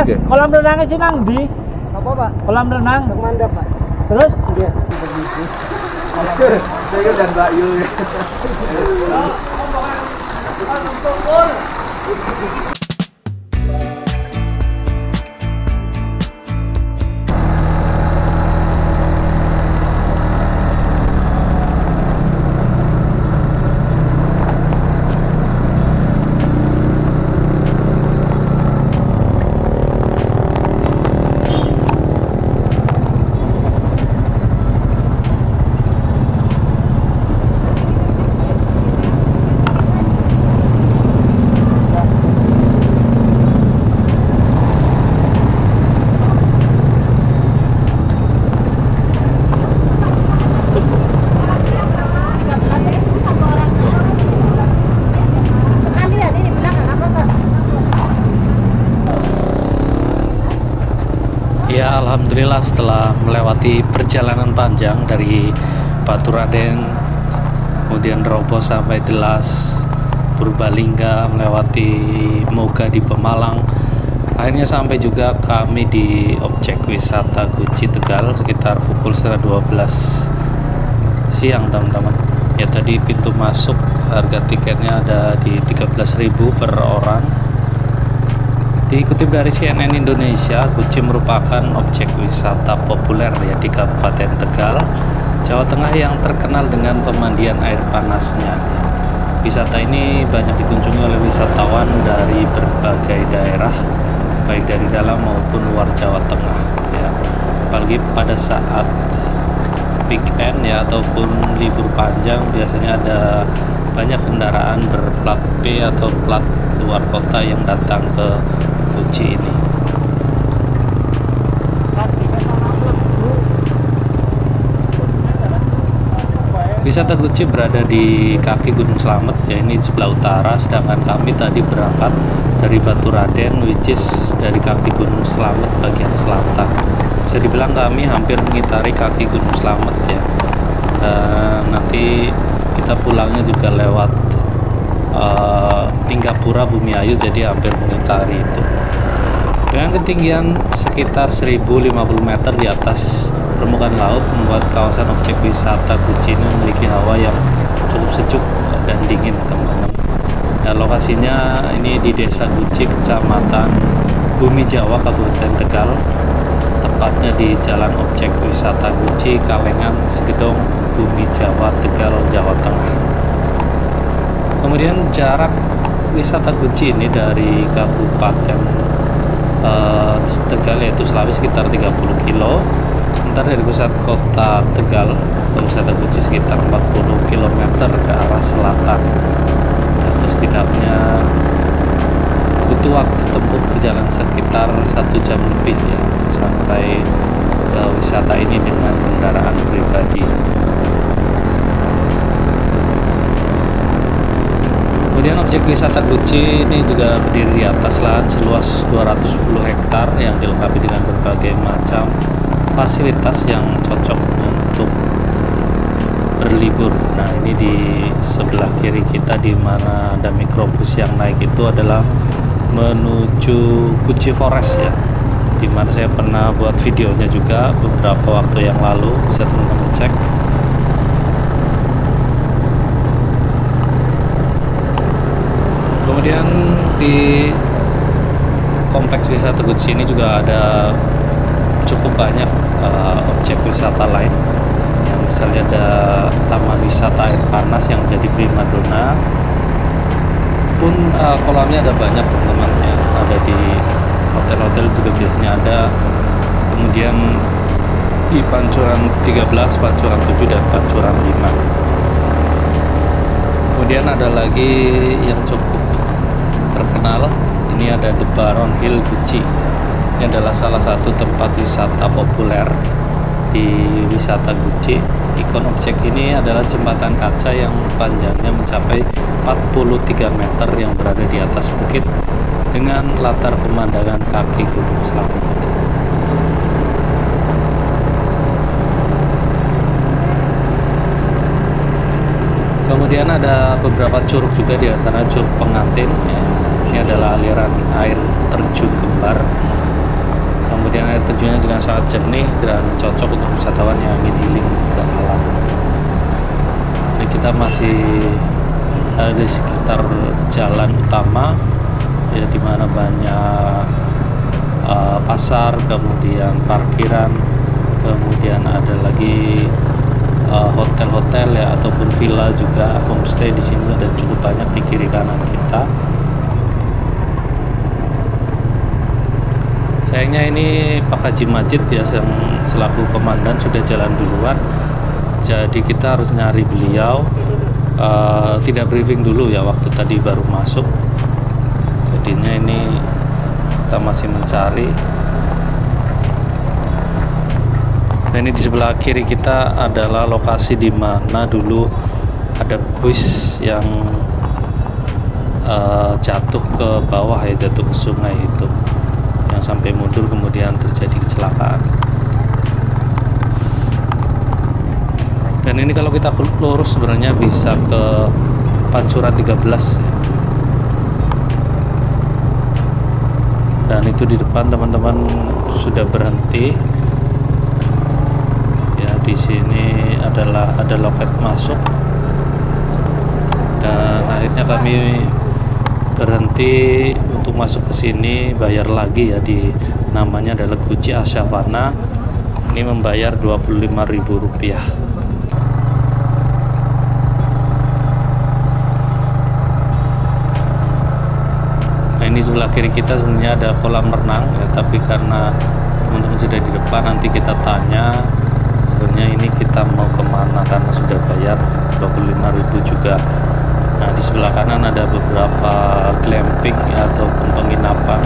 Mas, kolam renangnya sih nang di. Apa Pak? Kolam renang. Mandap Pak. Terus? Iya. Saya dan Mbak Yul. Ya, alhamdulillah setelah melewati perjalanan panjang dari Baturaden, kemudian Robo sampai Delas, Purbalingga, melewati Moga di Pemalang, akhirnya sampai juga kami di objek wisata Guci Tegal sekitar pukul 11:30 siang, teman-teman. Ya, tadi pintu masuk harga tiketnya ada di 13.000 per orang. Dikutip dari CNN Indonesia, Guci merupakan objek wisata populer ya di Kabupaten Tegal, Jawa Tengah yang terkenal dengan pemandian air panasnya. Wisata ini banyak dikunjungi oleh wisatawan dari berbagai daerah, baik dari dalam maupun luar Jawa Tengah. Ya, apalagi pada saat weekend ya ataupun libur panjang, biasanya ada banyak kendaraan berplat B atau plat luar kota yang datang ke Guci ini. Wisata Guci berada di kaki Gunung Slamet ya, ini di sebelah utara, sedangkan kami tadi berangkat dari Baturaden, which is dari kaki Gunung Slamet bagian selatan. Bisa dibilang kami hampir mengitari kaki Gunung Slamet ya. Nanti kita pulangnya juga lewat Tinggapura Bumi Ayu, jadi hampir mengitari itu. Dengan ketinggian sekitar 1050 meter di atas permukaan laut, membuat kawasan objek wisata Guci ini memiliki hawa yang cukup sejuk dan dingin, teman-teman. Nah, lokasinya ini di Desa Guci, Kecamatan Bumi Jawa, Kabupaten Tegal, tepatnya di Jalan Objek Wisata Guci, Kalengan, Segedong, Bumi Jawa, Tegal, Jawa Tengah. Kemudian jarak wisata Guci ini dari Kabupaten Tegal yaitu Sulawesi sekitar 30 kilo, sementara dari pusat kota Tegal ke wisata Guci sekitar 40 km ke arah selatan. Atau setidaknya butuh waktu tempuh berjalan sekitar 1 jam lebih ya untuk sampai ke wisata ini dengan kendaraan pribadi. Kemudian objek wisata Guci ini juga berdiri di atas lahan seluas 210 hektar yang dilengkapi dengan berbagai macam fasilitas yang cocok untuk berlibur. Nah, ini di sebelah kiri kita di mana ada mikrobus yang naik itu adalah menuju Guci Forest ya, di mana saya pernah buat videonya juga beberapa waktu yang lalu, bisa teman-teman cek. Kemudian di kompleks wisata Guci ini juga ada cukup banyak objek wisata lain, yang misalnya ada taman wisata air panas yang menjadi primadona, pun kolamnya ada banyak, teman-teman ya. Ada di hotel-hotel juga biasanya ada. Kemudian di Pancuran 13, Pancuran 7 dan Pancuran 5. Kemudian ada lagi yang cukup terkenal, ini ada The Baron Hill Guci. Ini adalah salah satu tempat wisata populer di wisata Guci. Ikon objek ini adalah jembatan kaca yang panjangnya mencapai 43 meter yang berada di atas bukit dengan latar pemandangan kaki Gunung Slamet. Kemudian ada beberapa curug juga, di antara curug Pengantin ya. Ini adalah aliran air terjun kembar terjunnya juga sangat jernih dan cocok untuk wisatawan yang ingin healing ke alam. Ini kita masih ada di sekitar jalan utama ya, dimana banyak pasar, kemudian parkiran, kemudian ada lagi hotel-hotel ya, ataupun villa juga, homestay di sini ada cukup banyak di kiri kanan kita. Sayangnya ini Pak Haji Majid ya, yang selaku komandan sudah jalan duluan, jadi kita harus nyari beliau. Tidak briefing dulu ya, waktu tadi baru masuk, jadinya ini kita masih mencari. Nah, ini di sebelah kiri kita adalah lokasi di mana dulu ada bus yang jatuh ke bawah ya, jatuh ke sungai itu, yang sampai mundur kemudian terjadi kecelakaan. Dan ini kalau kita lurus sebenarnya bisa ke Pancuran 13 ya. Dan itu di depan teman-teman sudah berhenti. Di sini ada loket masuk, dan akhirnya kami berhenti untuk masuk ke sini, bayar lagi ya, di namanya adalah Guci Asyafana. Ini membayar Rp25.000. Nah, ini sebelah kiri kita sebenarnya ada kolam renang ya, tapi karena teman-teman sudah di depan, nanti kita tanya sebenarnya ini kita mau kemana karena sudah bayar Rp25.000 juga. Nah, di sebelah kanan ada beberapa glamping ya, ataupun penginapan.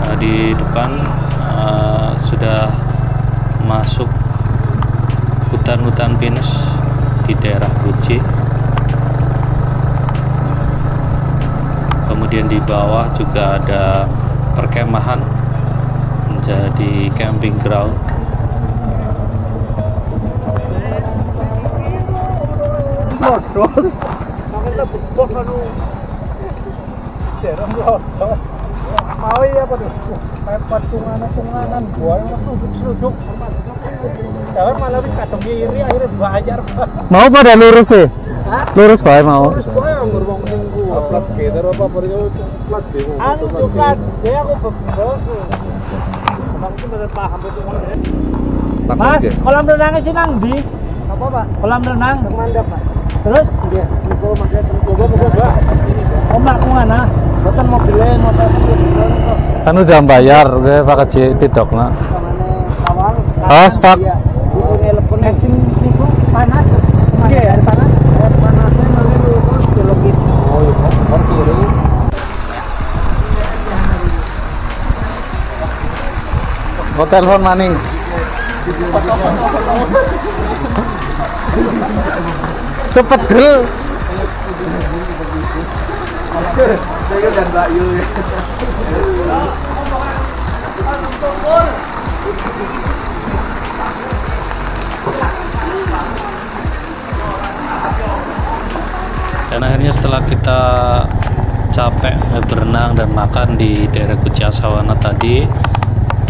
Nah, di depan sudah masuk hutan-hutan pinus di daerah Guci. Kemudian di bawah juga ada perkemahan menjadi camping ground. Mau ya apa tuh? Pepet tunganan buah yang seluduk. Jangan malah wis kadung iri akhirnya bayar. Mau pada lurus sih? Lurus bae mau. Lurus bae nggur wong nunggu. Plat geter apa peryo plat demo. Anu juga dia aku bebas. Bang itu udah paham itu Mas, kolam renangnya sih nang di? Apa Pak? Kolam renang. Mandap Pak. Terus? Iya. Kalau maksudnya coba. Omak kemana? Bukan mobilnya, motor Kan udah bayar, udah Pak Haji tidak nak. awal. Pak. Itu telepon sing niku panas. Iya, air panas. Air panasnya nanti lurus belokit. Oh iya, ke kiri. Mau telepon maning. Cepet dulu. Saya dan Mbak Yu. Dan akhirnya setelah kita capek berenang dan makan di daerah Guci Asyafana tadi,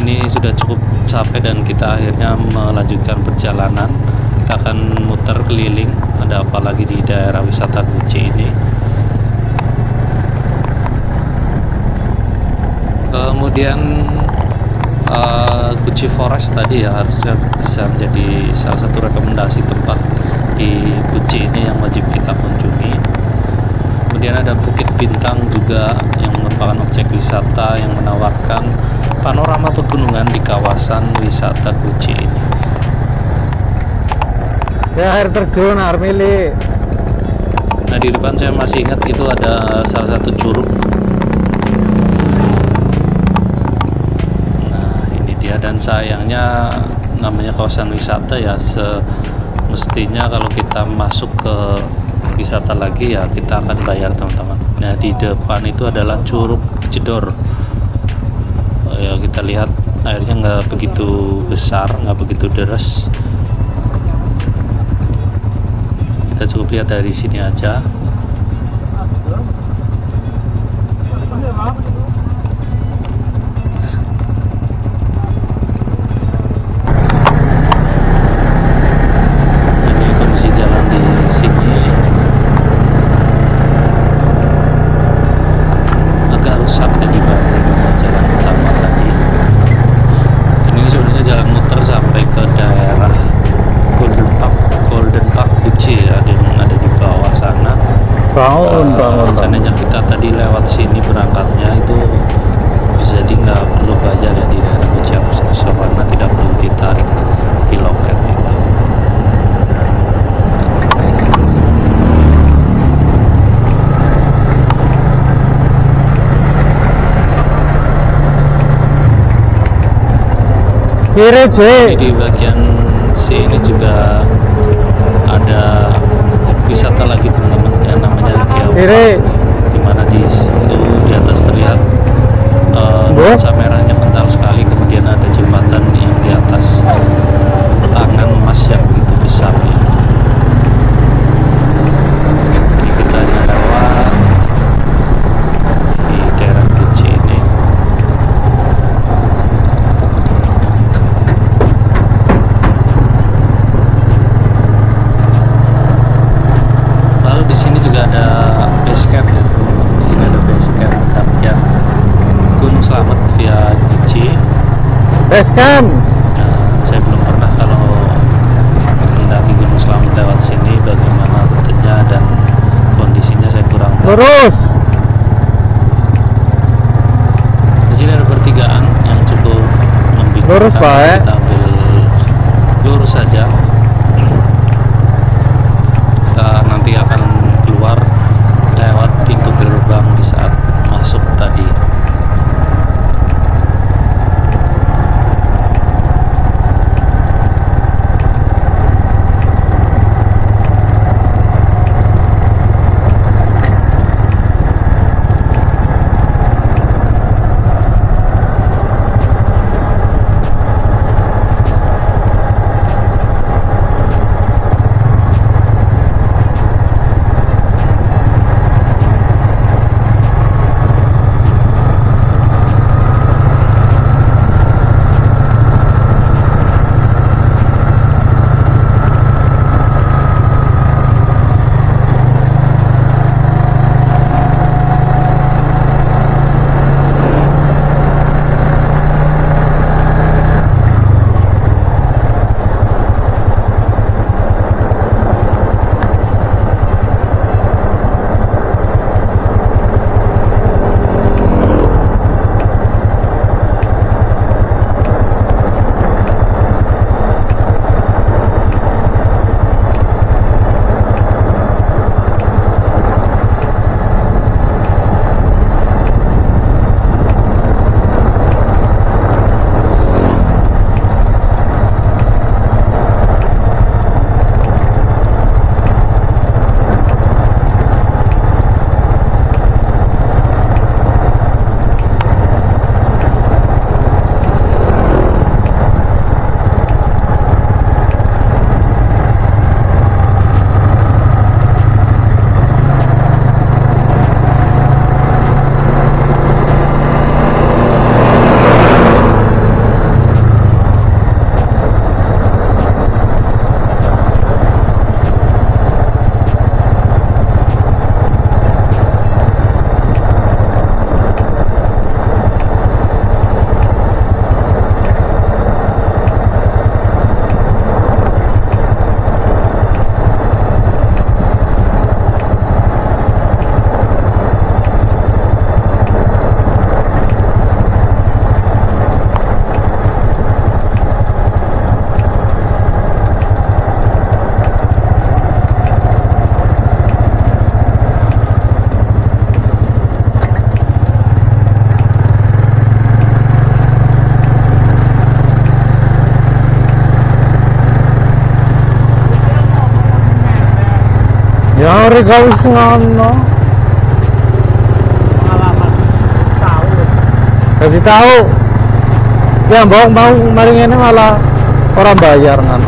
ini sudah cukup capek dan kita akhirnya melanjutkan perjalanan. Kita akan muter keliling, ada apa lagi di daerah wisata Guci ini. Kemudian Guci Forest tadi ya, harusnya bisa menjadi salah satu rekomendasi tempat di Guci ini yang wajib kita kunjungi. Kemudian ada Bukit Bintang juga yang merupakan objek wisata yang menawarkan panorama pegunungan di kawasan wisata Guci ini. Ya, air terjun Armili. Nah, di depan saya masih ingat itu ada salah satu curug. Dan sayangnya namanya kawasan wisata ya, semestinya kalau kita masuk ke wisata lagi ya kita akan bayar teman-teman. Nah, di depan itu adalah Curug Jedor. Ya, kita lihat airnya nggak begitu besar, nggak begitu deras. Kita cukup lihat dari sini aja. Tahun. seandainya kita tadi lewat sini berangkatnya itu bisa jadi nggak perlu bayar ya di daerah Ciamis karena tidak perlu ditarik di loket itu. Kiri C. Di bagian sini juga ada wisata lagi teman-teman yang namanya Geopark, Kiri. di mana di situ di atas terlihat nuansa merahnya kental sekali, kemudian ada jembatan yang di atas tangan emas yang begitu besar ya. Ini kita lewat di daerah Kuci ini. Lalu di sini juga ada base camp ya. Di sini ada base camp pendakian Gunung Slamet via Guci. Base camp. Nah, saya belum pernah kalau mendaki Gunung Slamet lewat sini, bagaimana rutenya dan kondisinya saya kurang tahu. Lurus. Di sini ada pertigaan yang cukup membingungkan. Lurus, Pak. Kita ambil lurus saja. Kita nanti akan keluar lewat pintu gerbang di saat masuk tadi. Ya regal ngono. Pengalaman tahu. Kasih tahu. Ya mbok mau mari ngene malah orang bayar kan.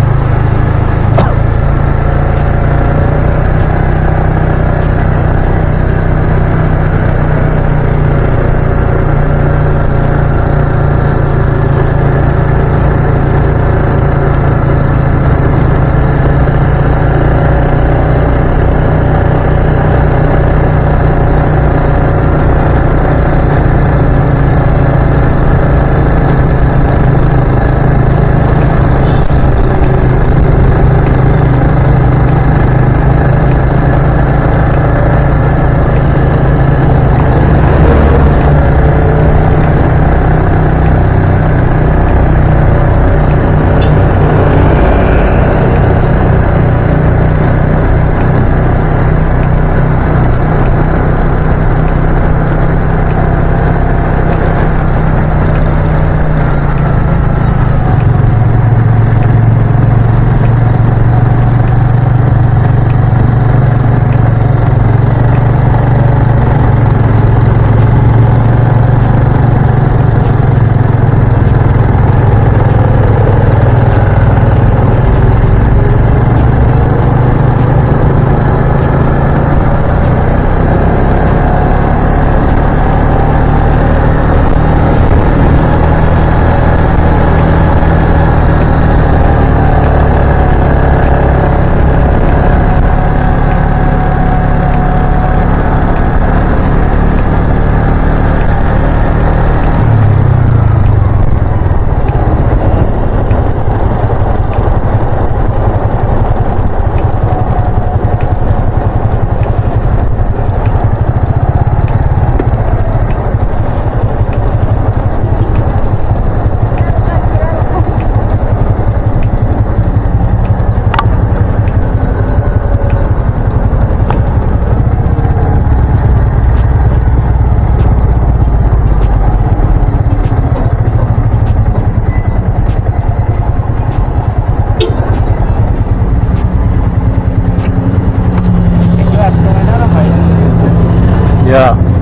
Ya.